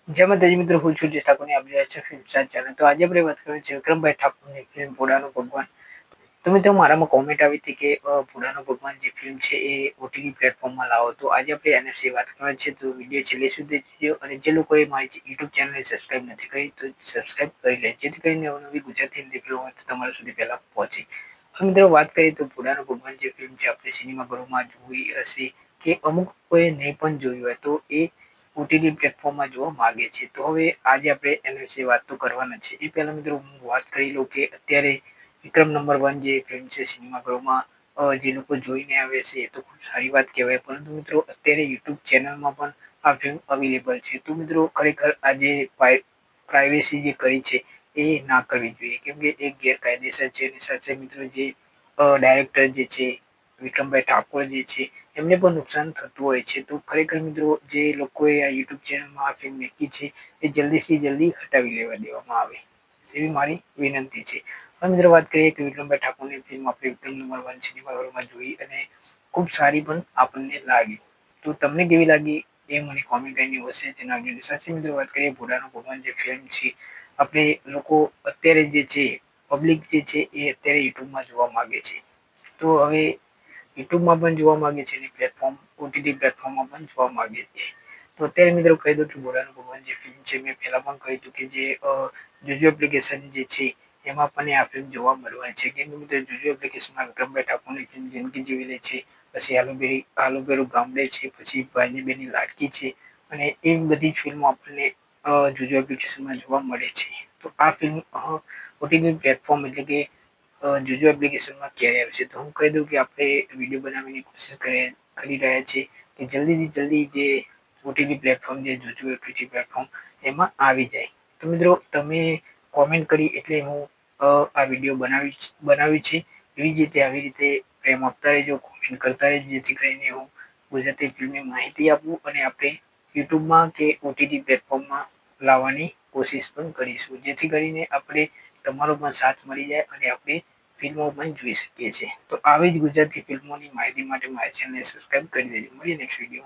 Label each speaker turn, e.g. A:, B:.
A: જય માતાજી મિત્રો, હું છું જે ઠાકોરની આપ જોયા છે ફિલ્મ સ્ટાર ચેનલ. તો આજે આપણે વાત કરવાની છે વિક્રમભાઈ ઠાકોરની ફિલ્મ ભોળાનો ભગવાન. તો મિત્રો મારામાં કોમેન્ટ આવી હતી કે ભોળાનો ભગવાન જે ફિલ્મ છે એ ઓટીટી પ્લેટફોર્મમાં લાવો. તો આજે આપણે એના વિશે વાત કરવાની છે. તો વિડીયો છેલ્લે સુધી જોજો અને જે લોકોએ મારી યુટ્યુબ ચેનલને સબસ્ક્રાઇબ નથી કરી તો સબસ્ક્રાઇબ કરી લે, જેથી કરીને નવી ગુજરાતી હિન્દી ફિલ્મો તમારા સુધી પહેલા પહોંચે. હવે મિત્રો વાત કરીએ તો ભોળાનો ભગવાન જે ફિલ્મ છે આપણે સિનેમાઘરોમાં જોઈ હશે કે અમુક કોઈ નહીં પણ જોયું હોય તો એ ઓટીટી પ્લેટફોર્મમાં જોવા માંગે છે. તો હવે આજે આપણે એના વિશે વાત તો કરવાના છે. એ પહેલા મિત્રો હું વાત કરી લઉં કે અત્યારે વિક્રમ નંબર 1 જે ફિલ્મ છે સિનેમાઘરોમાં જે લોકો જોઈને આવે છે એ તો ખૂબ સારી વાત કહેવાય, પરંતુ મિત્રો અત્યારે યુટ્યુબ ચેનલમાં પણ આ ફિલ્મ અવેલેબલ છે. તો મિત્રો ખરેખર આજે પ્રાઇવેસી જે કરી છે એ ના કરવી જોઈએ, કેમ કે એ ગેરકાયદેસર છે. એની સાથે મિત્રો જે ડાયરેક્ટર જે છે વિક્રમભાઈ ઠાકોર જે છે એમને પણ નુકસાન થતું હોય છે. તો ખરેખર મિત્રો જે લોકોએ આ યુટ્યુબ ચેનલમાં આ ફિલ્મ મૂકી છે એ જલ્દીથી જલ્દી હટાવી દેવામાં આવે એવી મારી વિનંતી છે. હવે મિત્રો વાત કરીએ કે વિક્રમભાઈ ઠાકોરની ફિલ્મ આપણે વિક્રમ નંબર 1 સિનેમાઘરોમાં જોઈ અને ખૂબ સારી પણ આપણને લાગી. તો તમને કેવી લાગી એ મને કોમેન્ટ કરીને અવશ્ય જણાવજો. સાથે મિત્રો વાત કરીએ ભોળાનો ભગવાન જે ફિલ્મ છે આપણે લોકો અત્યારે જે છે પબ્લિક જે છે એ અત્યારે યુટ્યુબમાં જોવા માંગે છે. તો હવે યુટ્યુબમાં પણ જોવા માંગે છે અને ઓટીટી પ્લેટફોર્મમાં પણ જોવા માંગે છે. તો અત્યારે મિત્રો કહી દઉં કે ભોળાનો ભગવાન જે ફિલ્મ છે મેં પહેલા પણ કહ્યું હતું કે જે જોજો એપ્લિકેશન જે છે એમાં પણ આ ફિલ્મ જોવા મળવાની છે. કેમ કે મિત્રો જોજો એપ્લિકેશનમાં વિક્રમભાઈ ઠાકોરની ફિલ્મ જિંદગી જીવી લે છે, પછી આલુબેરું ગામડે છે, પછી ભાઈની બેની લાડકી છે અને એ બધી જ ફિલ્મો આપણને જોજો એપ્લિકેશનમાં જોવા મળે છે. તો આ ફિલ્મ ઓટીટી પ્લેટફોર્મ એટલે કે જોજો એપ્લિકેશનમાં ક્યારે આવશે. તો હું કહી દઉં કે આપણે વિડીયો બનાવવાની કોશિશ કરી રહ્યા છીએ કે જલ્દીથી જલ્દી જે ઓટીટી પ્લેટફોર્મ જે જોજો ઓટીટી પ્લેટફોર્મ એમાં આવી જાય. તો મિત્રો તમે કોમેન્ટ કરી એટલે હું આ વિડીયો બનાવી છે. એવી જ રીતે આવી રીતે પ્રેમ આપતા રહેજો, કોમેન્ટ કરતા રહેજો, જેથી કરીને હું ગુજરાતી ફિલ્મની માહિતી આપું અને આપણે યુટ્યુબમાં કે ઓટીટી પ્લેટફોર્મમાં લાવવાની કોશિશ પણ કરીશું, જેથી કરીને આપણે તમારો પણ સાથ મળી જાય અને આપણે ફિલ્મો પણ જોઈ શકીએ છીએ. તો આવી જ ગુજરાતી ફિલ્મોની માહિતી માટે મારી ચેનલને સબસ્ક્રાઇબ કરી દેજો. મળીએ નેક્સ્ટ વિડીયો.